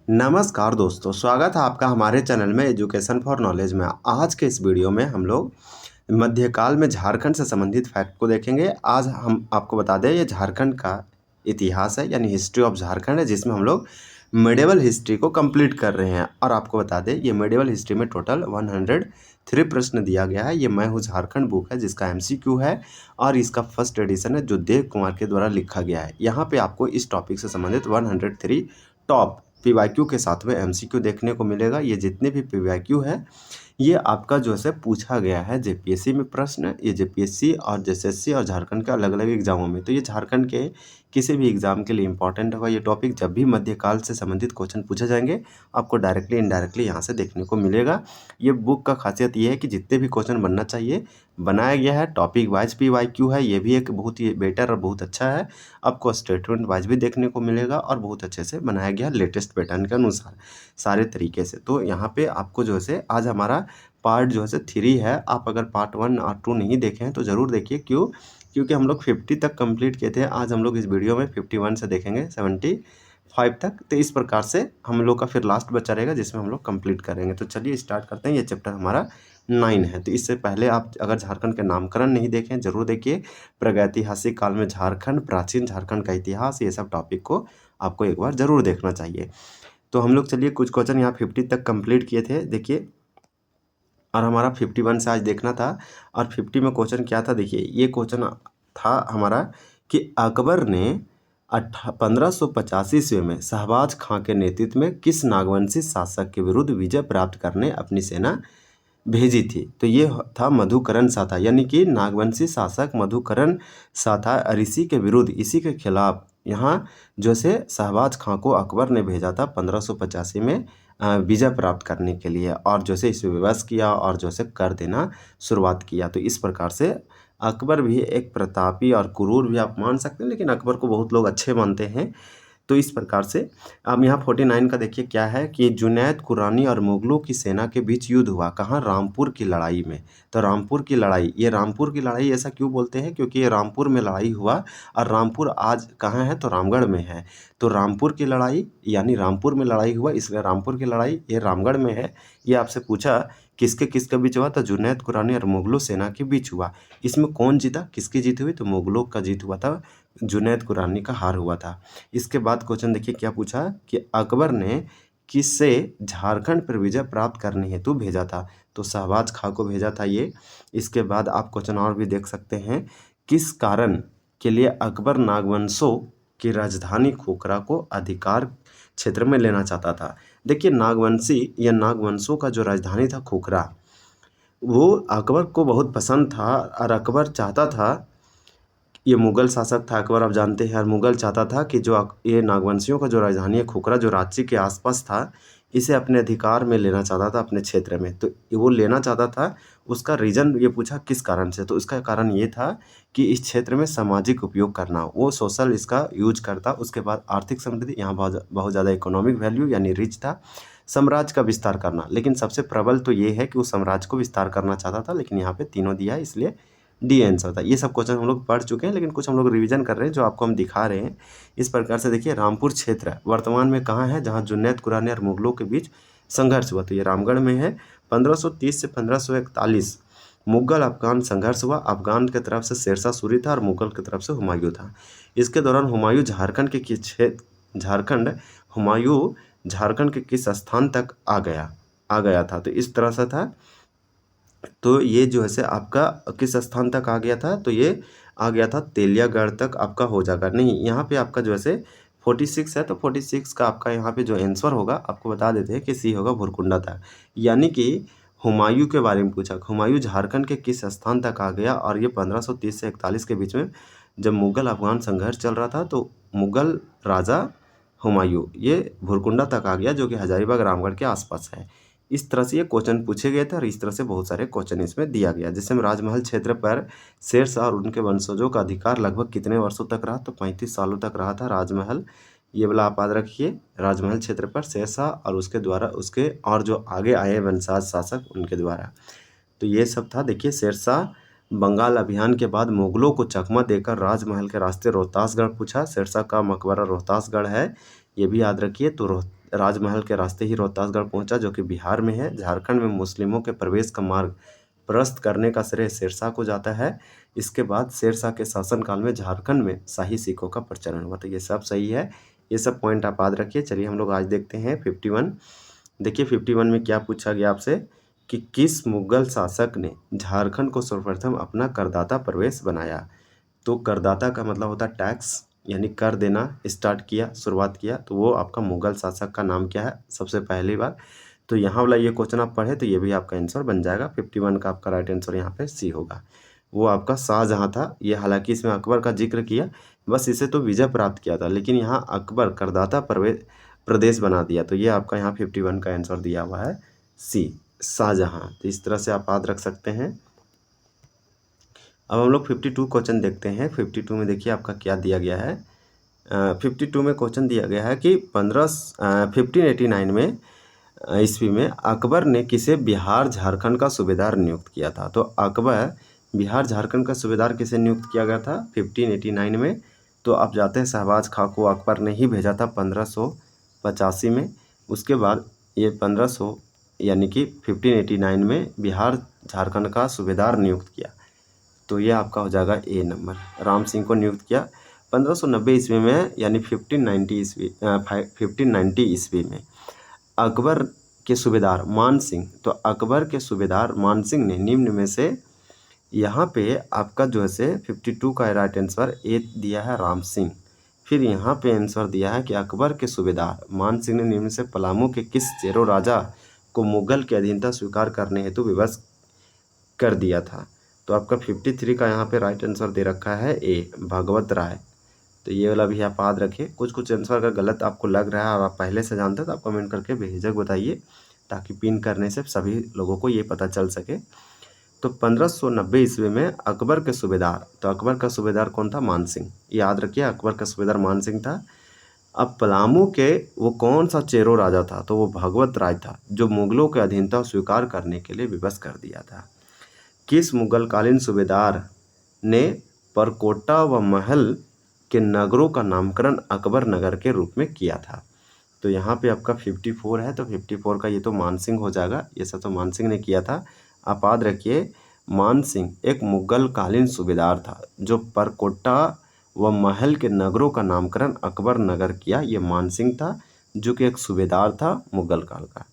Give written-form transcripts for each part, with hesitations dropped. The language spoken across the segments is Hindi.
नमस्कार दोस्तों, स्वागत है आपका हमारे चैनल में एजुकेशन फॉर नॉलेज में। आज के इस वीडियो में हम लोग मध्यकाल में झारखंड से संबंधित फैक्ट को देखेंगे। आज हम आपको बता दें ये झारखंड का इतिहास है, यानी हिस्ट्री ऑफ झारखंड है, जिसमें हम लोग मेडिवल हिस्ट्री को कंप्लीट कर रहे हैं। और आपको बता दें ये मेडिवल हिस्ट्री में टोटल 103 प्रश्न दिया गया है। ये मैं हूँ झारखंड बुक है जिसका MCQ है और इसका फर्स्ट एडिशन है जो देव कुमार के द्वारा लिखा गया है। यहाँ पे आपको इस टॉपिक से संबंधित 103 टॉप PYQ के साथ में MCQ देखने को मिलेगा। ये जितने भी PYQ है ये आपका जो है पूछा गया है JPSC में प्रश्न, ये JPSC और JSSC और झारखंड के अलग अलग एग्जामों में। तो ये झारखंड के किसी भी एग्जाम के लिए इंपॉर्टेंट होगा ये टॉपिक। जब भी मध्यकाल से संबंधित क्वेश्चन पूछे जाएंगे आपको डायरेक्टली इनडायरेक्टली यहाँ से देखने को मिलेगा। ये बुक का खासियत ये है कि जितने भी क्वेश्चन बनना चाहिए बनाया गया है। टॉपिक वाइज PYQ है, ये भी एक बहुत ही बेटर और बहुत अच्छा है। आपको स्टेटमेंट वाइज भी देखने को मिलेगा और बहुत अच्छे से बनाया गया लेटेस्ट पैटर्न के अनुसार सारे तरीके से। तो यहाँ पे आपको जो है आज हमारा पार्ट जो है 3 है। आप अगर पार्ट 1 और 2 नहीं देखे हैं तो ज़रूर देखिए। क्योंकि हम लोग 50 तक कंप्लीट किए थे। आज हम लोग इस वीडियो में 51 से देखेंगे 75 तक। तो इस प्रकार से हम लोग का फिर लास्ट बचा रहेगा जिसमें हम लोग कंप्लीट करेंगे। तो चलिए स्टार्ट करते हैं। ये चैप्टर हमारा 9 है। तो इससे पहले आप अगर झारखंड के नामकरण नहीं देखें ज़रूर देखिए। प्रागैतिहासिक काल में झारखंड, प्राचीन झारखंड का इतिहास, ये सब टॉपिक को आपको एक बार ज़रूर देखना चाहिए। तो हम लोग चलिए कुछ क्वेश्चन यहाँ 50 तक कंप्लीट किए थे देखिए, और हमारा 51 से आज देखना था। और 50 में क्वेश्चन क्या था देखिए, ये क्वेश्चन था हमारा कि अकबर ने 1585 ईस्वी में शहबाज खां के नेतृत्व में किस नागवंशी शासक के विरुद्ध विजय प्राप्त करने अपनी सेना भेजी थी। तो ये था मधुकरण साथा, यानी कि नागवंशी शासक मधुकरण साथा ऋषि के विरुद्ध, इसी के खिलाफ यहाँ जो से शहबाज खां को अकबर ने भेजा था 1585 में विजय प्राप्त करने के लिए, और जो से इसे विवश किया और जो से कर देना शुरुआत किया। तो इस प्रकार से अकबर भी एक प्रतापी और क्रूर भी आप मान सकते हैं, लेकिन अकबर को बहुत लोग अच्छे मानते हैं। तो इस प्रकार से अब यहाँ 49 का देखिए क्या है कि जुनैद कुरानी और मुगलों की सेना के बीच युद्ध हुआ। कहाँ? रामपुर की लड़ाई में। तो रामपुर की लड़ाई, ये रामपुर की लड़ाई ऐसा क्यों बोलते हैं? क्योंकि ये रामपुर में लड़ाई हुआ और रामपुर आज कहाँ है? तो रामगढ़ में है। तो रामपुर की लड़ाई यानी रामपुर में लड़ाई हुआ, इसलिए रामपुर की लड़ाई ये रामगढ़ में है। ये आपसे पूछा किसके किसके बीच हुआ? तो जुनैद कुरानी और मुगलों सेना के बीच हुआ। इसमें कौन जीता? किसकी जीत हुई? तो मुगलों का जीत हुआ था, जुनैद कुरानी का हार हुआ था। इसके बाद क्वेश्चन देखिए क्या पूछा कि अकबर ने किससे झारखंड पर विजय प्राप्त करने हेतु भेजा था? तो शहबाज खां को भेजा था ये। इसके बाद आप क्वेश्चन और भी देख सकते हैं, किस कारण के लिए अकबर नागवंशों की राजधानी खोखरा को अधिकार क्षेत्र में लेना चाहता था? देखिए नागवंशी या नागवंशों का जो राजधानी था खोखरा, वो अकबर को बहुत पसंद था और अकबर चाहता था, ये मुगल शासक था अकबर आप जानते हैं, और मुगल चाहता था कि जो ये नागवंशियों का जो राजधानी है खोखरा जो रांची के आसपास था, इसे अपने अधिकार में लेना चाहता था अपने क्षेत्र में। तो वो लेना चाहता था, उसका रीज़न ये पूछा किस कारण से? तो इसका कारण ये था कि इस क्षेत्र में सामाजिक उपयोग करना, वो सोशल इसका यूज करता। उसके बाद आर्थिक समृद्धि, यहाँ बहुत ज़्यादा इकोनॉमिक वैल्यू यानी रिच था। साम्राज्य का विस्तार करना, लेकिन सबसे प्रबल तो ये है कि वो साम्राज्य को विस्तार करना चाहता था, लेकिन यहाँ पे तीनों दिया है इसलिए डी आंसर था। ये सब क्वेश्चन हम लोग पढ़ चुके हैं, लेकिन कुछ हम लोग रिवीजन कर रहे हैं जो आपको हम दिखा रहे हैं। इस प्रकार से देखिए रामपुर क्षेत्र वर्तमान में कहाँ है? जहाँ जुनैद कुरानी और मुगलों के बीच संघर्ष हुआ, तो ये रामगढ़ में है। 1530 से 1541 मुगल अफगान संघर्ष हुआ। अफगान की तरफ से शेरशाह सूरी था और मुगल की तरफ से हुमायूं था। इसके दौरान हुमायूं झारखंड के किस स्थान तक आ गया था? तो इस तरह से था। तो ये जो है से आपका किस स्थान तक आ गया था? तो ये आ गया था तेलियागढ़ तक आपका हो जाएगा। नहीं, यहाँ पे आपका जो है से 46 है, तो 46 का आपका यहाँ पे जो आंसर होगा आपको बता देते हैं कि सी होगा भुरकुंडा तक। यानी कि हुमायूं के बारे में पूछा, हुमायूं झारखंड के किस स्थान तक आ गया? और ये 1530 से 41 के बीच में जब मुगल अफगान संघर्ष चल रहा था तो मुगल राजा हुमायूं ये भुरकुंडा तक आ गया, जो कि हजारीबाग रामगढ़ के आसपास है। इस तरह से ये क्वेश्चन पूछे गए थे और इस तरह से बहुत सारे क्वेश्चन इसमें दिया गया। जैसे में राजमहल क्षेत्र पर शेरशाह और उनके वंशजों का अधिकार लगभग कितने वर्षों तक रहा? तो 35 सालों तक रहा था राजमहल। ये वाला आप याद रखिए, राजमहल क्षेत्र पर शेरशाह और उसके द्वारा उसके और जो आगे आए वंशज शासक उनके द्वारा। तो ये सब था। देखिए शेरशाह बंगाल अभियान के बाद मुगलों को चकमा देकर राजमहल के रास्ते रोहतासगढ़ पूछा। शेरशाह का मकबरा रोहतासगढ़ है, ये भी याद रखिए। तो राजमहल के रास्ते ही रोहतासगढ़ पहुंचा, जो कि बिहार में है। झारखंड में मुस्लिमों के प्रवेश का मार्ग प्रशस्त करने का श्रेय शेरशाह को जाता है। इसके बाद शेरशाह के शासनकाल में झारखंड में शाही सिखों का प्रचलन हुआ। तो ये सब सही है, ये सब पॉइंट आप याद रखिए। चलिए हम लोग आज देखते हैं 51। देखिए 51 में क्या पूछा गया आपसे कि किस मुगल शासक ने झारखंड को सर्वप्रथम अपना करदाता प्रवेश बनाया। तो करदाता का मतलब होता है टैक्स, यानी कर देना स्टार्ट किया, शुरुआत किया। तो वो आपका मुगल शासक का नाम क्या है सबसे पहली बार। तो यहाँ वाला ये क्वेश्चन आप पढ़े तो ये भी आपका आंसर बन जाएगा। 51 का आपका राइट आंसर यहाँ पे सी होगा। वो आपका शाहजहाँ था। ये हालांकि इसमें अकबर का जिक्र किया, बस इसे तो विजय प्राप्त किया था, लेकिन यहाँ अकबर करदाता प्रदेश बना दिया। तो ये आपका यहाँ 51 का आंसर दिया हुआ है सी, शाहजहाँ। तो इस तरह से आप याद रख सकते हैं। अब हम लोग 52 क्वेश्चन देखते हैं। 52 में देखिए आपका क्या दिया गया है। 52 में क्वेश्चन दिया गया है कि 1589 में ईस्वी में अकबर ने किसे बिहार झारखंड का सूबेदार नियुक्त किया था। तो अकबर बिहार झारखंड का सूबेदार किसे नियुक्त किया गया था 1589 में। तो आप जाते हैं शहबाज खां को अकबर ने ही भेजा था 1585 में। उसके बाद ये 1500 यानी कि 1589 में बिहार झारखंड का सूबेदार नियुक्त किया। तो ये आपका हो जाएगा ए नंबर। राम सिंह को नियुक्त किया 1590 ईस्वी में, यानी 1590 ईस्वी में अकबर के सूबेदार मान सिंह। तो अकबर के सूबेदार मान सिंह ने निम्न में से, यहाँ पे आपका जो है से 52 का राइट आंसर ए दिया है राम सिंह। फिर यहाँ पे आंसर दिया है कि अकबर के सूबेदार मान सिंह ने निम्न से पलामू के किस चेरो राजा को मुगल की अधीनता स्वीकार करने हेतु विवश कर दिया था। तो आपका 53 का यहाँ पे राइट आंसर दे रखा है ए भागवत राय। तो ये वाला भी आप याद रखिए। कुछ आंसर अगर गलत आपको लग रहा है और आप पहले से जानते हैं तो आप कमेंट करके बेझिझक बताइए, ताकि पिन करने से सभी लोगों को ये पता चल सके। तो 1590 ईस्वी में अकबर के सूबेदार, तो अकबर का सूबेदार कौन था मान सिंह, याद रखिए अकबर का सूबेदार मान सिंह था। अब पलामू के वो कौन सा चेरो राजा था, तो वो भगवत राय था, जो मुगलों के अधीनता स्वीकार करने के लिए विवश कर दिया था। किस मुगलकालीन सूबेदार ने परकोटा व महल के नगरों का नामकरण अकबर नगर के रूप में किया था। तो यहाँ पे आपका 54 है, तो 54 का ये तो मान सिंह हो जाएगा। ये सब तो मान सिंह ने किया था। आप याद रखिए मान सिंह एक मुगलकालीन सूबेदार था, जो परकोटा व महल के नगरों का नामकरण अकबर नगर किया। ये मान सिंह था, जो कि एक सूबेदार था मुगल काल का।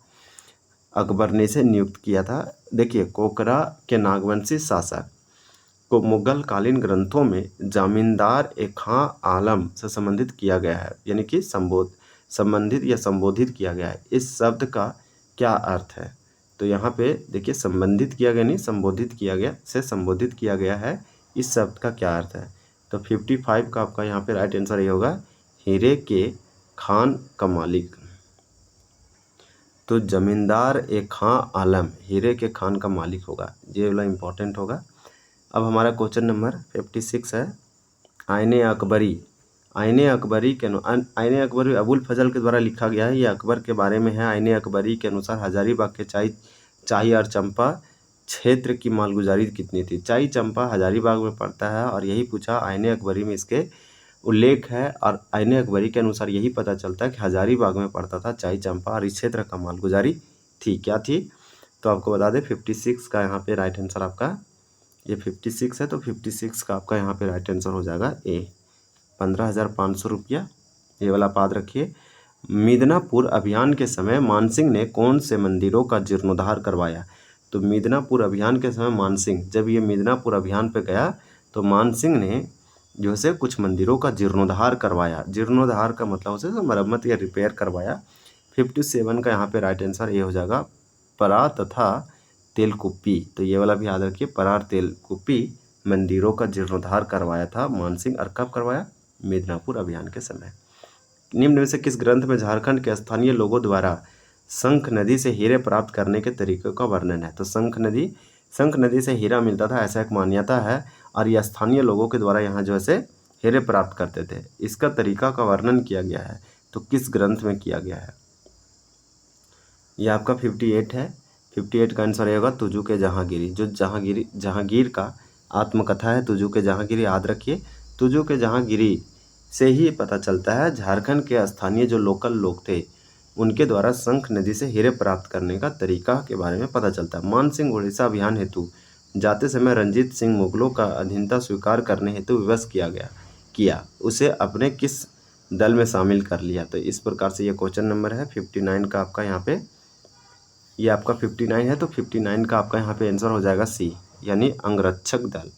अकबर ने इसे नियुक्त किया था। देखिए कोकरा के नागवंशी शासक को मुगल कालीन ग्रंथों में जमींदार ए खां आलम से संबंधित किया गया है, यानी कि संबंधित या संबोधित किया गया है। इस शब्द का क्या अर्थ है। तो यहाँ पे देखिए संबंधित किया गया नहीं, संबोधित किया गया, से संबोधित किया गया है। इस शब्द का क्या अर्थ है। तो 55 का आपका यहाँ पे राइट आंसर ये होगा हीरे के खान का मालिक। तो जमींदार ए खां आलम हीरे के खान का मालिक होगा। ये वाला इंपॉर्टेंट होगा। अब हमारा क्वेश्चन नंबर 56 है आईने अकबरी। आईने अकबरी आईने अकबरी अबुल फजल के द्वारा लिखा गया है। ये अकबर के बारे में है। आईने अकबरी के अनुसार हजारीबाग के चाई और चंपा क्षेत्र की मालगुजारी कितनी थी। चाई चंपा हजारीबाग में पड़ता है और यही पूछा। आईने अकबरी में इसके उल्लेख है और आईने अकबरी के अनुसार यही पता चलता है कि हजारीबाग में पड़ता था चाई चंपा और इस क्षेत्र का मालगुजारी थी। क्या थी तो आपको बता दें 56 का यहाँ पे राइट आंसर आपका ये 56 है। तो 56 का आपका यहाँ पे राइट आंसर हो जाएगा ए 15,500 रुपया। ये वाला याद रखिए। मिदनापुर अभियान के समय मानसिंह ने कौन से मंदिरों का जीर्णोद्धार करवाया। तो मिदनापुर अभियान के समय मानसिंह जब ये मिदनापुर अभियान पे गया तो मानसिंह ने जो है कुछ मंदिरों का जीर्णोद्धार करवाया। जीर्णोद्धार का मतलब उसे मरम्मत या रिपेयर करवाया। 57 का यहाँ पे राइट आंसर ये हो जाएगा परा तथा तेलकुप्पी। तो ये वाला भी याद रखिए परार तेलकुप्पी मंदिरों का जीर्णोद्धार करवाया था मानसिंह। और कब करवाया मिदनापुर अभियान के समय। निम्न में से किस ग्रंथ में झारखंड के स्थानीय लोगों द्वारा शंख नदी से हीरे प्राप्त करने के तरीकों का वर्णन है। तो शंख नदी से हीरा मिलता था ऐसा एक मान्यता है और यह स्थानीय लोगों के द्वारा यहाँ जो है हीरे प्राप्त करते थे। इसका तरीका का वर्णन किया गया है। तो किस ग्रंथ में किया गया है। यह आपका 58 है। 58 का आंसर रहेगा तुजू के जहांगीरी। जो जहांगीर का आत्मकथा है तुजू के जहांगीरी। याद रखिए तुजू के जहांगीरी से ही पता चलता है झारखंड के स्थानीय जो लोकल लोग थे उनके द्वारा शंख नदी से हीरे प्राप्त करने का तरीका के बारे में पता चलता है। मान सिंह उड़ीसा अभियान हेतु जाते समय रंजीत सिंह मुगलों का अधीनता स्वीकार करने हेतु विवश किया उसे अपने किस दल में शामिल कर लिया। तो इस प्रकार से ये क्वेश्चन नंबर है 59 का आपका यहाँ पे, ये आपका 59 है, तो 59 का आपका यहाँ पे आंसर हो जाएगा सी, यानी अंगरक्षक दल।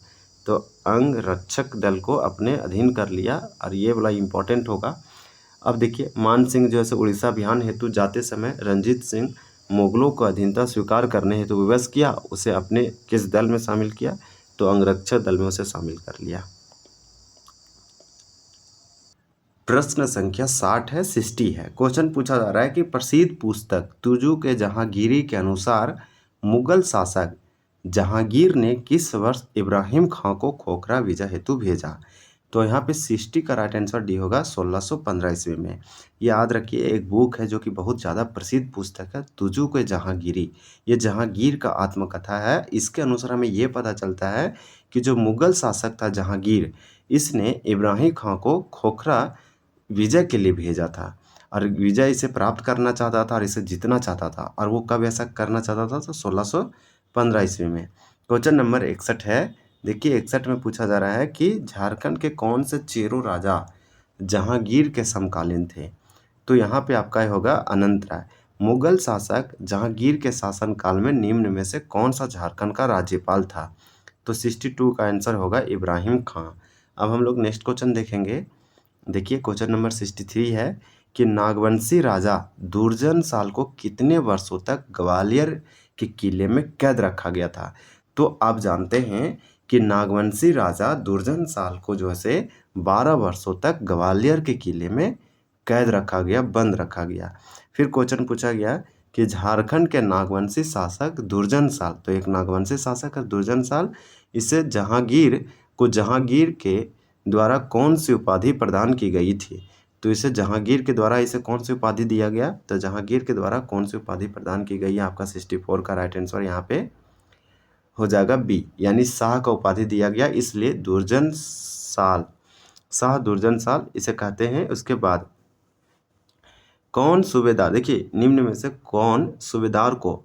तो अंगरक्षक दल को अपने अधीन कर लिया, और ये वाला इम्पोर्टेंट होगा। अब देखिए, मान सिंह जो है उड़ीसा अभियान हेतु जाते समय रंजीत सिंह मुगलों को अधीनता स्वीकार करने हेतु विवश किया, उसे अपने किस दल में शामिल किया, तो अंगरक्षक दल में उसे शामिल कर लिया। प्रश्न संख्या 60 है, 60 है। क्वेश्चन पूछा जा रहा है कि प्रसिद्ध पुस्तक तुजू के जहांगीरी के अनुसार मुगल शासक जहांगीर ने किस वर्ष इब्राहिम खां को खोखरा विजय हेतु भेजा। तो यहाँ पे 60 का राइट आंसर डी होगा 1615 ईस्वी में। याद रखिए, एक बुक है जो कि बहुत ज़्यादा प्रसिद्ध पुस्तक है, तुजू के जहांगीरी। ये जहांगीर का आत्मकथा है। इसके अनुसार हमें ये पता चलता है कि जो मुगल शासक था जहांगीर, इसने इब्राहिम खां को खोखरा विजय के लिए भेजा था, और विजय इसे प्राप्त करना चाहता था और इसे जीतना चाहता था। और वो कब ऐसा करना चाहता था, तो 1615 ईस्वी में। क्वेश्चन नंबर 61 है। देखिए, 61 में पूछा जा रहा है कि झारखंड के कौन से चेरो राजा जहांगीर के समकालीन थे। तो यहाँ पे आपका होगा अनंत राय। मुगल शासक जहांगीर के शासनकाल में निम्न में से कौन सा झारखंड का राज्यपाल था। तो 62 का आंसर होगा इब्राहिम खां। अब हम लोग नेक्स्ट क्वेश्चन देखेंगे। देखिए, क्वेश्चन नंबर 63 है कि नागवंशी राजा दुर्जन साल को कितने वर्षों तक ग्वालियर के किले में कैद रखा गया था। तो आप जानते हैं कि नागवंशी राजा दुर्जन साल को जो है 12 वर्षों तक ग्वालियर के किले में कैद रखा गया, बंद रखा गया। फिर क्वेश्चन पूछा गया कि झारखंड के नागवंशी शासक दुर्जन साल, तो एक नागवंशी शासक है दुर्जन साल, इसे जहांगीर के द्वारा कौन सी उपाधि प्रदान की गई थी। तो इसे जहांगीर के द्वारा इसे कौन सी उपाधि दिया गया, तो जहांगीर के द्वारा कौन सी उपाधि प्रदान की गई है। आपका 64 का राइट आंसर यहाँ पे हो जाएगा बी, यानी शाह का उपाधि दिया गया, इसलिए दुर्जन साल, शाह दुर्जन साल इसे कहते हैं। उसके बाद कौन सूबेदार, देखिए निम्न में से कौन सूबेदार को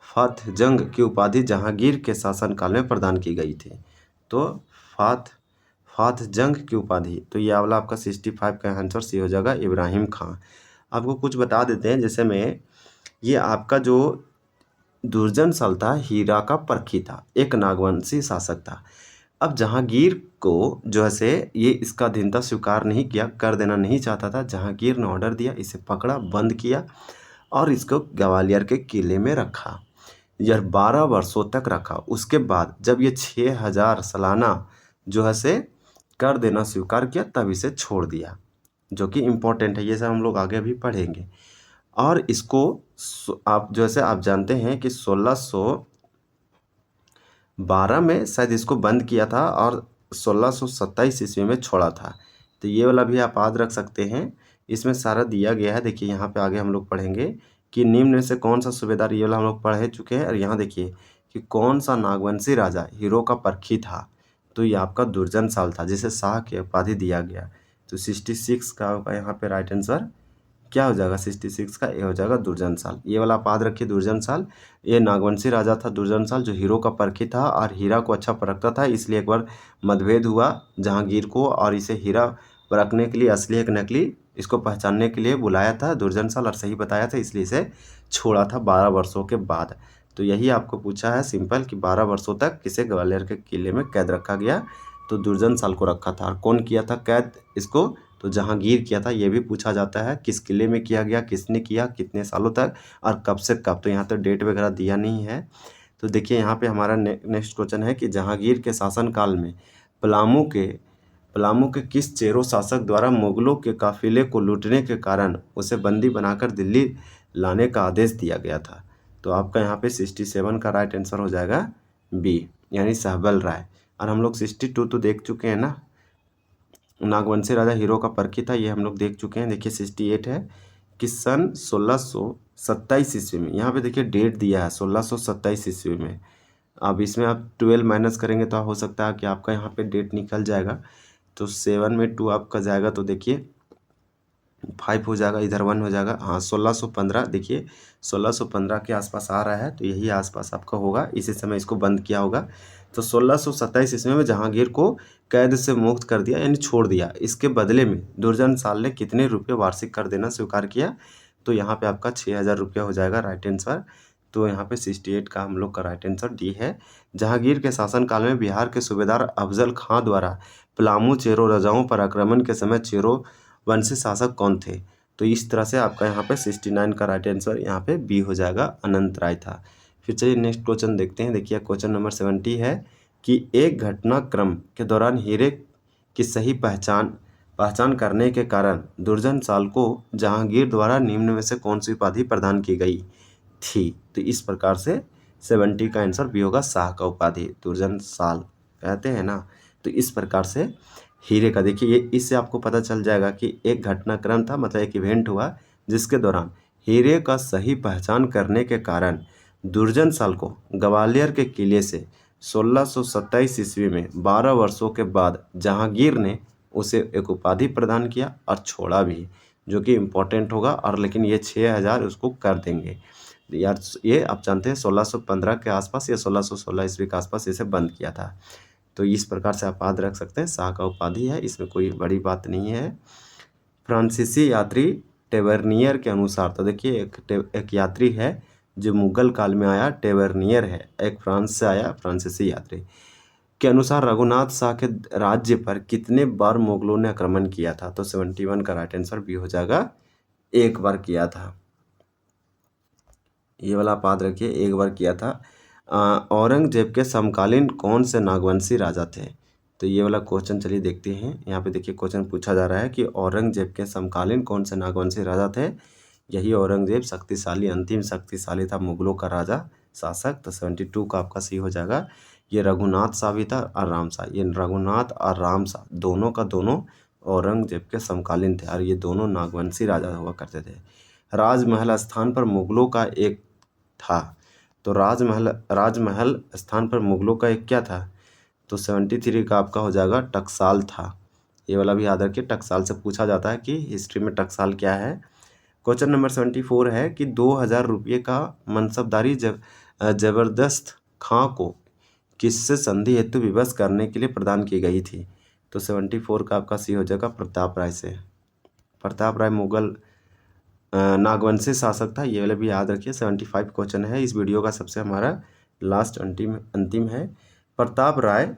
फत जंग की उपाधि जहांगीर के शासनकाल में प्रदान की गई थी। तो फात जंग की उपाधि, तो ये वाला आपका 65 का आंसर सी हो जाएगा इब्राहिम खां। आपको कुछ बता देते हैं, जैसे में ये आपका जो दुर्जन साल था हीरा का परखी था, एक नागवंशी शासक था। अब जहांगीर को जो है ये इसका अधीनता स्वीकार नहीं किया, कर देना नहीं चाहता था। जहांगीर ने ऑर्डर दिया, इसे पकड़ा, बंद किया और इसको ग्वालियर के किले में रखा। यह 12 वर्षों तक रखा। उसके बाद जब ये 6000 सालाना जो है कर देना स्वीकार किया, तब इसे छोड़ दिया, जो कि इम्पोर्टेंट है। ये सब हम लोग आगे भी पढ़ेंगे। और इसको आप जैसे आप जानते हैं कि 1612 में शायद इसको बंद किया था और 1627 ईस्वी में छोड़ा था। तो ये वाला भी आप याद रख सकते हैं, इसमें सारा दिया गया है। देखिए यहाँ पे आगे हम लोग पढ़ेंगे कि निम्न में से कौन सा सूबेदार, ये वाला हम लोग पढ़ चुके हैं। और यहाँ देखिए कि कौन सा नागवंशी राजा हीरो का परखी था। तो ये आपका दुर्जन साल था, जिसे शाह की उपाधि दिया गया। तो 66 का यहाँ पे राइट आंसर क्या हो जाएगा, 66 का ये हो जाएगा दुर्जन साल। ये वाला आप याद रखिए, दुर्जन साल ये नागवंशी राजा था दुर्जन साल, जो हीरो का परखी था और हीरा को अच्छा परखता था। इसलिए एक बार मतभेद हुआ जहांगीर को, और इसे हीरा परखने के लिए असली एक नकली इसको पहचानने के लिए बुलाया था दुर्जन साल, और सही बताया था, इसलिए इसे छोड़ा था 12 वर्षों के बाद। तो यही आपको पूछा है सिंपल कि 12 वर्षों तक किसे ग्वालियर के किले में कैद रखा गया। तो दुर्जन साल को रखा था। और कौन किया था कैद इसको, तो जहांगीर किया था। ये भी पूछा जाता है किस किले में किया गया, किसने किया, कितने सालों तक और कब से कब। तो यहाँ तो डेट वगैरह दिया नहीं है। तो देखिए यहाँ पे हमारा नेक्स्ट क्वेश्चन है कि जहांगीर के शासनकाल में पलामू के किस चेरो शासक द्वारा मुगलों के काफिले को लूटने के कारण उसे बंदी बनाकर दिल्ली लाने का आदेश दिया गया था। तो आपका यहाँ पे 67 का राइट आंसर हो जाएगा बी, यानी सहबल राय। और हम लोग 62 तो देख चुके हैं ना, नागवंशी राजा हीरो का परखी था, ये हम लोग देख चुके हैं। देखिए 68 है कि सन 1627 ईस्वी में, यहाँ पे देखिए डेट दिया है 1627 ईस्वी में। अब इसमें आप 12 माइनस करेंगे तो हो सकता है कि आपका यहाँ पे डेट निकल जाएगा। तो 7 में 2 आपका जाएगा, तो देखिए 5 हो जाएगा, इधर 1 हो जाएगा। हाँ 1615, देखिए 1615 के आसपास आ रहा है, तो यही आसपास आपका होगा, इसी समय इसको बंद किया होगा। तो 1627 ईस्वी में जहांगीर को कैद से मुक्त कर दिया, यानी छोड़ दिया। इसके बदले में दुर्जनशाल ने कितने रुपये वार्षिक कर देना स्वीकार किया? तो यहाँ पे आपका 6000 रुपया हो जाएगा राइट आंसर। तो यहाँ पे 68 का हम लोग का राइट आंसर डी है। जहांगीर के शासनकाल में बिहार के सूबेदार अफजल खां द्वारा पलामू चेरो रजाओं पर आक्रमण के समय चेरो वंशी शासक कौन थे? तो इस तरह से आपका यहाँ पे 69 का राइट आंसर यहाँ पे बी हो जाएगा, अनंत राय था। फिर चलिए नेक्स्ट क्वेश्चन देखते हैं। देखिए क्वेश्चन नंबर 70 है कि एक घटनाक्रम के दौरान हीरे की सही पहचान करने के कारण दुर्जनशाल को जहांगीर द्वारा निम्न में से कौन सी उपाधि प्रदान की गई थी? तो इस प्रकार से 70 का आंसर बी होगा, शाह का उपाधि, दुर्जनशाल कहते हैं ना। तो इस प्रकार से हीरे का, देखिए ये इससे आपको पता चल जाएगा कि एक घटनाक्रम था, मतलब एक इवेंट हुआ जिसके दौरान हीरे का सही पहचान करने के कारण दुर्जनशाल को ग्वालियर के किले से 1627 ईस्वी में 12 वर्षों के बाद जहांगीर ने उसे एक उपाधि प्रदान किया और छोड़ा भी, जो कि इम्पोर्टेंट होगा। और लेकिन ये 6000 उसको कर देंगे यार, ये आप जानते हैं 1615 के आसपास या 1616 ईस्वी के आसपास इसे बंद किया था। तो इस प्रकार से आप याद रख सकते हैं, शाह का उपाधि है, इसमें कोई बड़ी बात नहीं है। फ्रांसीसी यात्री टेवर्नियर के अनुसार, तो देखिए एक यात्री है जो मुगल काल में आया, टेवर्नियर है, एक फ्रांस से आया फ्रांसीसी यात्री के अनुसार रघुनाथ शाह के राज्य पर कितने बार मुगलों ने आक्रमण किया था? तो 71 का राइट आंसर बी हो जाएगा, एक बार किया था। ये वाला आप याद रखिए, एक बार किया था। औरंगजेब के समकालीन कौन से नागवंशी राजा थे? तो ये वाला क्वेश्चन चलिए देखते हैं। यहाँ पे देखिए क्वेश्चन पूछा जा रहा है कि औरंगजेब के समकालीन कौन से नागवंशी राजा थे? यही औरंगजेब शक्तिशाली, अंतिम शक्तिशाली था, मुगलों का राजा शासक। तो 72 का आपका सही हो जाएगा। ये रघुनाथ शाह भी था और राम शाह, ये रघुनाथ और राम शाह दोनों का दोनों औरंगजेब के समकालीन थे, और ये दोनों नागवंशी राजा हुआ करते थे। राजमहल स्थान पर मुगलों का एक था, तो राजमहल स्थान पर मुगलों का एक क्या था? तो 73 का आपका हो जाएगा टकसाल था। ये वाला भी याद रखिए, टकसाल से पूछा जाता है कि हिस्ट्री में टकसाल क्या है। क्वेश्चन नंबर 74 है कि 2000 रुपये का मनसबदारी जबरदस्त खां को किससे संधि हेतु विवश करने के लिए प्रदान की गई थी? तो 74 का आपका सी हो जाएगा प्रताप राय से। प्रताप राय मुगल नागवंशी शासक था, ये वाला भी याद रखिए। 75 क्वेश्चन है इस वीडियो का, सबसे हमारा लास्ट अंतिम है। प्रताप राय,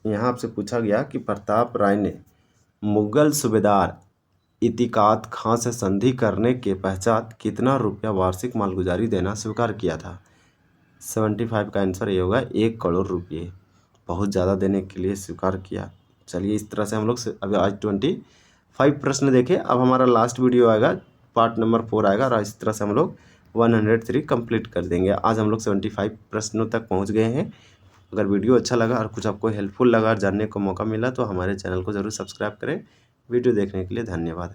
यहाँ आपसे पूछा गया कि प्रताप राय ने मुगल सूबेदार इतिकाद खां से संधि करने के पश्चात कितना रुपया वार्षिक मालगुजारी देना स्वीकार किया था? 75 का आंसर ये होगा, 1 करोड़ रुपये, बहुत ज़्यादा देने के लिए स्वीकार किया। चलिए इस तरह से हम लोग अभी आज 25 प्रश्न देखे। अब हमारा लास्ट वीडियो आएगा, पार्ट नंबर 4 आएगा, और इस तरह से हम लोग 103 कंप्लीट कर देंगे। आज हम लोग 75 प्रश्नों तक पहुंच गए हैं। अगर वीडियो अच्छा लगा और कुछ आपको हेल्पफुल लगा और जानने को मौका मिला तो हमारे चैनल को ज़रूर सब्सक्राइब करें। वीडियो देखने के लिए धन्यवाद।